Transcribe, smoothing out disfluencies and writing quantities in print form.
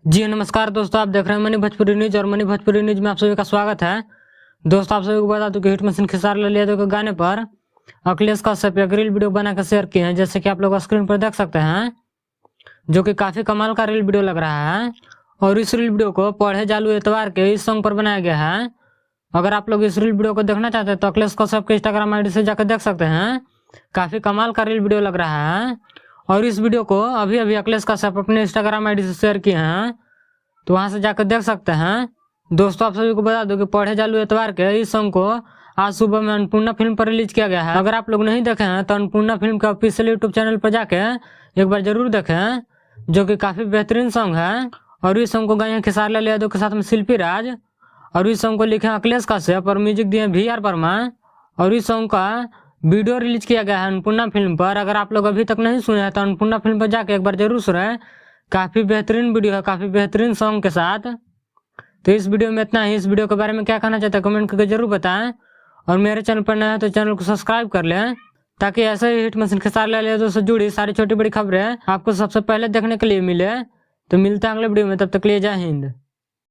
जी नमस्कार दोस्तों, आप देख रहे हैं मनी भोजपुरी न्यूज और मनी भोजपुरी न्यूज में आप सभी का स्वागत है। दोस्तों, आप सभी को बता दूं कि हिट मशीन खेसारी लाल यादव के गाने पर अखिलेश कश्यप एक रील वीडियो बनाकर शेयर किए हैं, जैसे कि आप लोग स्क्रीन पर देख सकते हैं, जो कि काफी कमाल का रील वीडियो लग रहा है। और इस रील वीडियो को पढ़े जालू एतवार के इस सॉन्ग पर बनाया गया है। अगर आप लोग इस रील वीडियो को देखना चाहते हैं तो अखिलेश कश्यप के इंस्टाग्राम आईडी से जाकर देख सकते हैं। काफी कमाल का रील वीडियो लग रहा है। और इस वीडियो को अभी अभी अखिलेश कश्यप अपने इंस्टाग्राम आईडी से शेयर किए हैं, तो वहां से जाकर देख सकते हैं। दोस्तों, आप सभी को बता दो कि पढ़े जालू एतवार के इस सॉन्ग को आज सुबह में अन्नपूर्णा फिल्म पर रिलीज किया गया है। अगर आप लोग नहीं देखे हैं तो अन्नपूर्णा फिल्म के ऑफिशियल यूट्यूब चैनल पर जाके एक बार जरूर देखें, जो कि काफी बेहतरीन सॉन्ग है। और इस सॉन्ग को गाए हैं खेसारी लाल यादव के साथ में शिल्पी राज, और इस सॉन्ग को लिखे हैं अखिलेश कश्यप और म्यूजिक दिए VR वर्मा। और इस सॉन्ग का वीडियो रिलीज किया गया है अन्नपूर्णा फिल्म पर। अगर आप लोग अभी तक नहीं सुने हैं तो अन्नपूर्णा फिल्म पर जाके एक बार जरूर सुने। काफी बेहतरीन वीडियो है, काफी बेहतरीन सॉन्ग के साथ। तो इस वीडियो में इतना ही। इस वीडियो के बारे में क्या कहना चाहते हैं कमेंट करके जरूर बताएं। और मेरे चैनल पर नया है तो चैनल को सब्सक्राइब कर लें, ताकि ऐसे ही हिट मशीन खेसारी लाल यादव से जुड़ी सारी छोटी बड़ी खबरें आपको सबसे पहले देखने के लिए मिले। तो मिलते हैं अगले वीडियो में, तब तक के लिए जय हिंद।